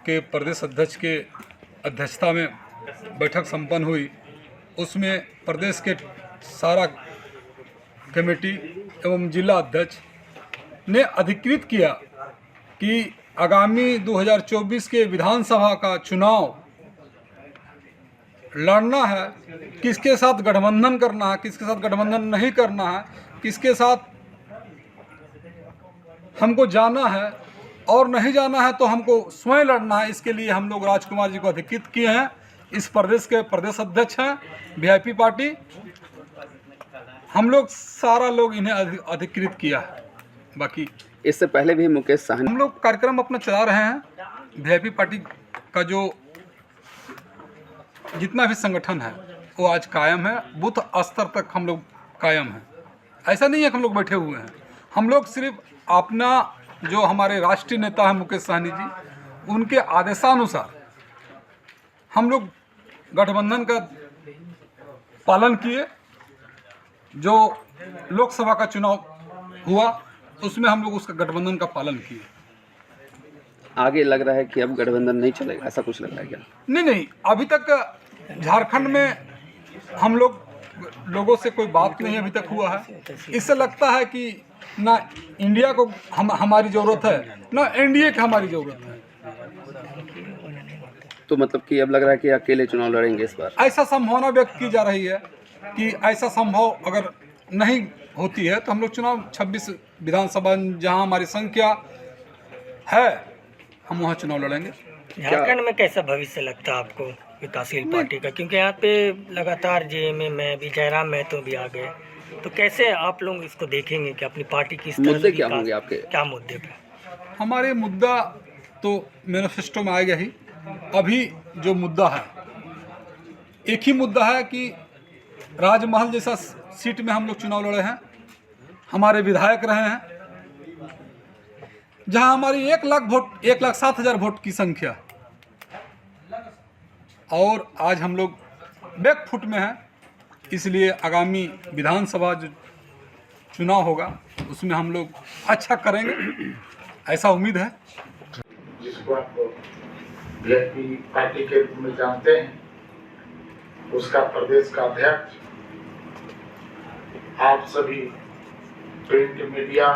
के प्रदेश अध्यक्ष के अध्यक्षता में बैठक संपन्न हुई। उसमें प्रदेश के सारा कमेटी एवं जिला अध्यक्ष ने अधिकृत किया कि आगामी 2024 के विधानसभा का चुनाव लड़ना है, किसके साथ गठबंधन करना है, किसके साथ गठबंधन नहीं करना है, किसके साथ हमको जाना है और नहीं जाना है तो हमको स्वयं लड़ना है। इसके लिए हम लोग राजकुमार जी को अधिकृत किए हैं। इस प्रदेश के प्रदेश अध्यक्ष हैं वीआईपी पार्टी। हम लोग सारा लोग इन्हें अधिकृत किया है। बाकी इससे पहले भी मुकेश साहनी हम लोग कार्यक्रम अपना चला रहे हैं। वीआईपी पार्टी का जो जितना भी संगठन है वो आज कायम है, बूथ स्तर तक हम लोग कायम हैं। ऐसा नहीं है कि हम लोग बैठे हुए हैं। हम लोग सिर्फ अपना जो हमारे राष्ट्रीय नेता है मुकेश साहनी जी, उनके आदेशानुसार हम लोग गठबंधन का पालन किए। जो लोकसभा का चुनाव हुआ उसमें हम लोग उसका गठबंधन का पालन किए। आगे लग रहा है कि अब गठबंधन नहीं चलेगा, ऐसा कुछ लग रहा है क्या? नहीं, अभी तक झारखंड में हम लोगों से कोई बात नहीं अभी तक हुआ है। इससे लगता है कि ना इंडिया को हमारी ज़रूरत है, ना एनडीए की हमारी ज़रूरत है। तो मतलब कि अब लग रहा है कि अकेले चुनाव लड़ेंगे इस बार? ऐसा संभावना व्यक्त की जा रही है कि ऐसा संभव अगर नहीं होती है तो हम लोग चुनाव 26 विधानसभा जहां हमारी संख्या है हम वहां चुनाव लड़ेंगे। झारखंड में कैसा भविष्य लगता है आपको विकासशील पार्टी का? क्योंकि यहाँ पे लगातार जेएमए में भी जयराम महतो भी आ गए, तो कैसे आप लोग इसको देखेंगे कि अपनी पार्टी की मुद्दे क्या होंगे आपके? क्या मुद्दे पे? हमारे मुद्दा तो मैनिफेस्टो में आएगा ही। अभी जो मुद्दा है एक ही मुद्दा है कि राजमहल जैसा सीट में हम लोग चुनाव लड़े हैं, हमारे विधायक रहे हैं, जहां हमारी 1,07,000 वोट की संख्या, और आज हम लोग बैकफुट में हैं। इसलिए आगामी विधानसभा जो चुनाव होगा उसमें हम लोग अच्छा करेंगे, ऐसा उम्मीद है। जिसको आप वीआईपी पार्टी के रूप में जानते हैं, उसका प्रदेश का अध्यक्ष, आप सभी प्रिंट मीडिया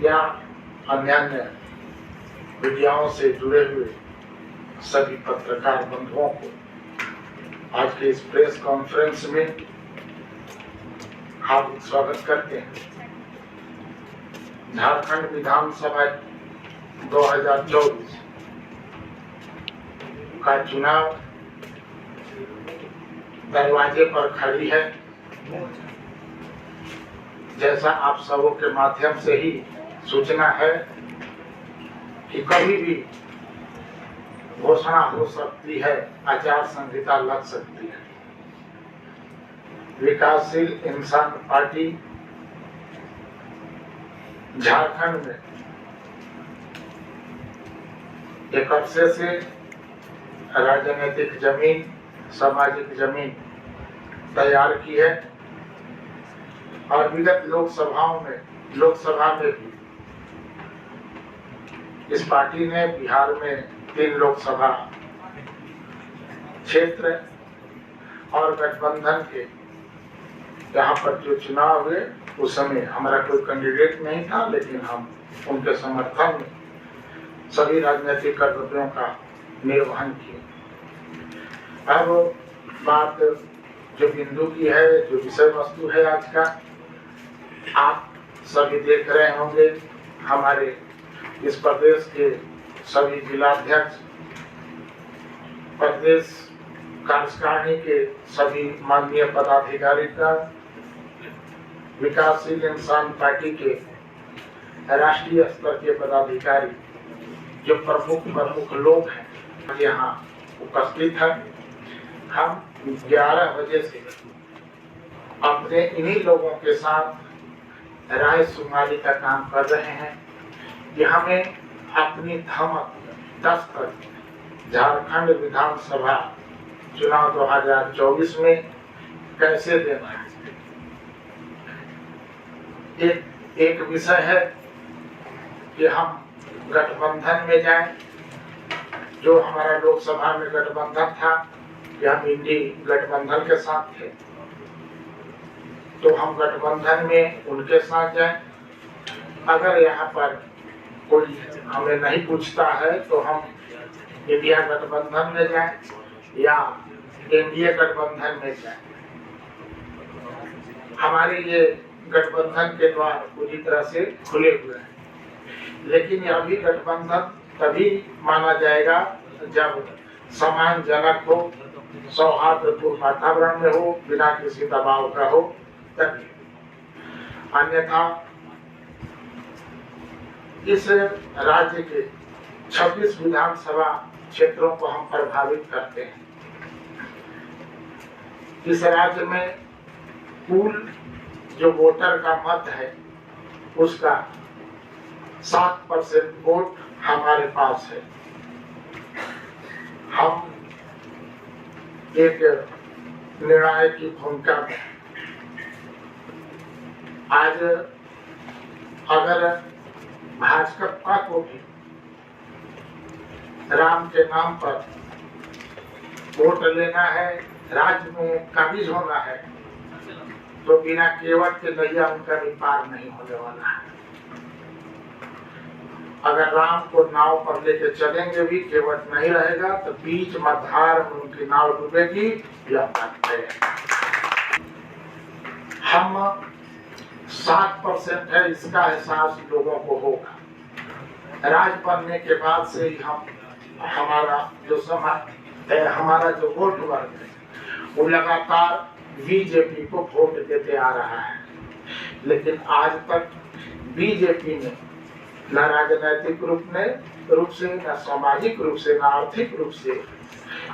या अन्य मीडियाओं से जुड़े हुए सभी पत्रकार बंधुओं को आज के इस प्रेस कॉन्फ्रेंस में हार्दिक स्वागत करते हैं। झारखंड विधानसभा 2024 का चुनाव दरवाजे पर खड़ी है। जैसा आप सबों के माध्यम से ही सूचना है कि कभी भी घोषणा हो सकती है, आचार संहिता लग सकती है। विकासशील इंसान पार्टी झारखंड में एक अरसे से राजनीतिक जमीन, सामाजिक जमीन तैयार की है और विगत लोकसभा में भी इस पार्टी ने बिहार में 3 लोकसभा क्षेत्र और गठबंधन के यहाँ पर जो चुनाव हुए उस समय हमारा कोई कैंडिडेट नहीं था, लेकिन हम उनके समर्थन में सभी राजनीतिक कर्तव्यों का निर्वहन किए। अब बात जो बिंदु की है, जो विषय वस्तु है आज का, आप सभी देख रहे होंगे। हमारे इस प्रदेश के सभी जिलाध्यक्ष, प्रदेश कार्यकारिणी के सभी माननीय पदाधिकारी का, विकासशील इंसान पार्टी के राष्ट्रीय स्तर के पदाधिकारी, जो प्रमुख लोग हैं यहाँ उपस्थित हैं। हम 11 बजे से अपने इन्हीं लोगों के साथ राय सुनवाई का काम कर रहे हैं कि हमें अपनी धमक दस्तक झारखंड विधानसभा चुनाव 2024 में कैसे देना है। एक विषय है कि हम गठबंधन में जाएं। जो हमारा लोकसभा में गठबंधन था कि हम इंडी गठबंधन के साथ थे, तो हम गठबंधन में उनके साथ जाएं। अगर यहाँ पर कोई हमें नहीं पूछता है तो हम इंडिया गठबंधन में जाएं या एनडीए गठबंधन में जाएं। हमारे ये गठबंधन के द्वार पूरी तरह से खुले हुए हैं, लेकिन यह भी गठबंधन तभी माना जाएगा जब सम्मानजनक हो, सौहार्दपूर्ण वातावरण में हो, बिना किसी दबाव का हो तभी। अन्यथा इस राज्य के 26 विधानसभा क्षेत्रों को हम प्रभावित करते हैं। इस राज्य में कुल जो वोटर का मत है उसका 7% वोट हमारे पास है। हम एक निर्णायक की भूमिका में आज अगर भाजपा को भी राम के नाम पर वोट लेना है, राज्य में काबिज होना है, तो बिना केवट के नैया उनका भी पार नहीं होने वाला है। अगर राम को नाव पर लेके चलेंगे भी, केवट नहीं रहेगा तो बीच मझधार में उनकी नाव डूबेगी या बात है। हम 7% है, इसका एहसास लोगों को होगा। राज बनने के बाद से ही हम हमारा जो समाज है, हमारा जो वोट वर्ग है, वो लगातार बीजेपी को वोट देते आ रहा है। लेकिन आज तक बीजेपी ने न राजनीतिक रूप से, न सामाजिक रूप से, न आर्थिक रूप से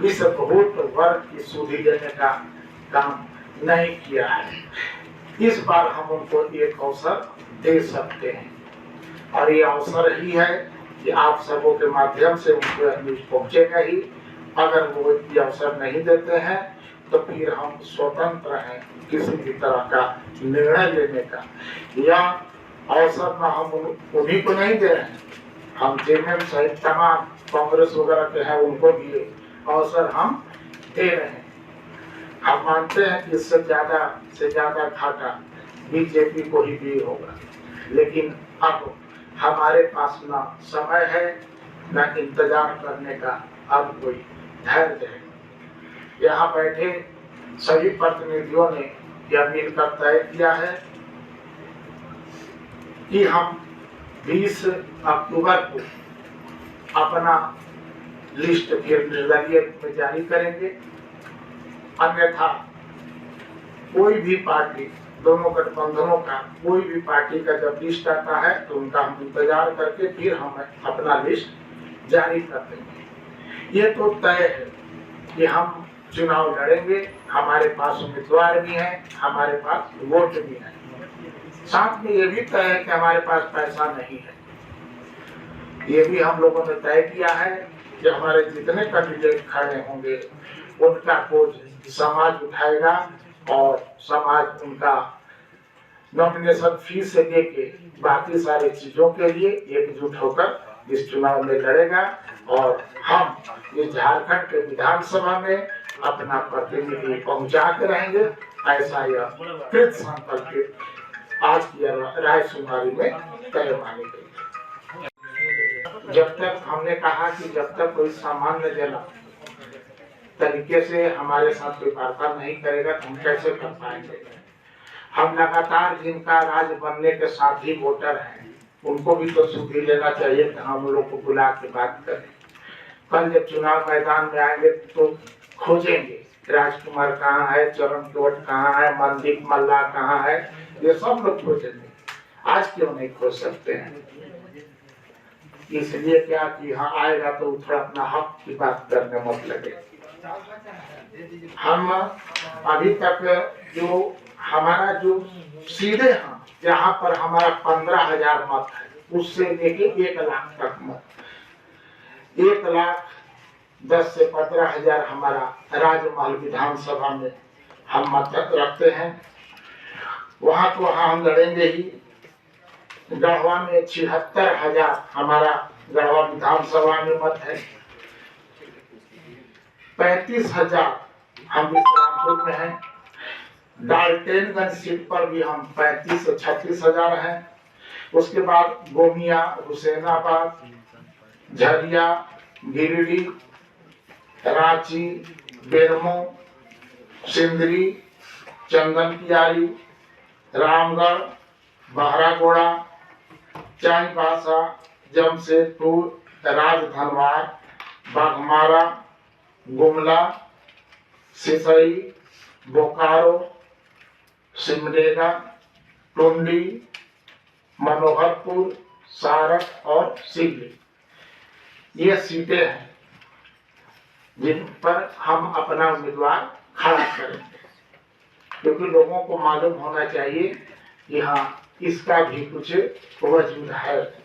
इस वोट वर्ग की सुधि देने का काम नहीं किया है। इस बार हम उनको एक अवसर दे सकते हैं और ये अवसर ही है कि आप सबों के माध्यम से उनको न्यूज पहुंचेगा ही। अगर वो ये अवसर नहीं देते हैं तो फिर हम स्वतंत्र हैं किसी भी तरह का निर्णय लेने का, या अवसर ना हम उन्हीं को नहीं दे रहे हैं, हम जेएमएम सहित तमाम कांग्रेस वगैरह के हैं उनको भी अवसर हम दे रहे हैं। हम मानते हैं कि इससे ज्यादा घाटा बीजेपी को ही भी होगा, लेकिन अब हमारे पास ना समय है न इंतजार करने का अब कोई धैर्य है। यहाँ बैठे सभी प्रतिनिधियों ने यह मिलकर तय किया है कि हम 20 अक्टूबर को अपना लिस्ट फिर निर्दलीय में जारी करेंगे। अन्यथा कोई भी पार्टी, दोनों गठबंधनों का कोई भी पार्टी का जब लिस्ट आता है तो उनका हम इंतजार करके फिर हम अपना लिस्ट जारी कर देंगे। ये तो तय है कि हम चुनाव लड़ेंगे, हमारे पास उम्मीदवार भी हैं, हमारे पास वोट भी है। साथ में ये भी तय है कि हमारे पास पैसा नहीं है। ये भी हम लोगों ने तय किया है कि हमारे जितने कैंडिडेट खड़े होंगे उनका बोझ समाज उठाएगा और समाज उनका नॉमिनेशन फीस से लेके बाकी सारी चीजों के लिए एकजुट होकर इस चुनाव में लड़ेगा और हम इस झारखंड के विधानसभा में अपना प्रतिनिधि पहुंचा के रहेंगे। ऐसा यह कृत संकल्प आज की राय सुनवाई में तय मानी गई। जब तक हमने कहा कि जब तक कोई सामान्य जन तरीके से हमारे साथ कोई वार्ता नहीं करेगा तो हम कैसे कर पाएंगे। हम लगातार जिनका राज बनने के साथ ही वोटर हैं उनको भी तो सुधि लेना चाहिए कि हम लोग को बुला के बात करें। कल जब चुनाव मैदान में आएंगे तो खोजेंगे राजकुमार कहाँ है, चरण केवट कहाँ है, मनदीप मल्ला कहाँ है, ये सब लोग खोजेंगे। आज क्यों नहीं खोज सकते हैं? इसलिए क्या कि यहाँ आएगा तो थोड़ा अपना हक की बात करने मत लगे। हम अभी तक जो हमारा जो सीधे हम जहाँ पर हमारा 15,000 मत है उससे लेके 1 लाख तक मत, 1,10,000 से 15,000 हमारा राजमहल विधानसभा में हम मत रखते हैं। वहाँ तो वहाँ हम लड़ेंगे ही। गढ़वा में 76,000 हमारा गढ़वा विधानसभा में मत है। 35,000 हम विश्रामपुर में हैं। डाल्टेनगंज सीट पर भी हम 35 से 36,000 हैं। उसके बाद गोमिया, हुसैनाबाद, झरिया, गिरिडीह, रांची, बेरमो, सिंदरी, चंदनकियारी, रामगढ़, बहरागोड़ा, चाईबासा, जमशेदपुर, राजधनवार, बाघमारा, गुमला, सिसई, बोकारो, सिमडेगा, टुंडी, मनोहरपुर, सारक और सिगली, ये सीटें हैं जिन पर हम अपना उम्मीदवार खड़ा करेंगे, क्योंकि लोगों को मालूम होना चाहिए कि हाँ, इसका भी कुछ वजूद है।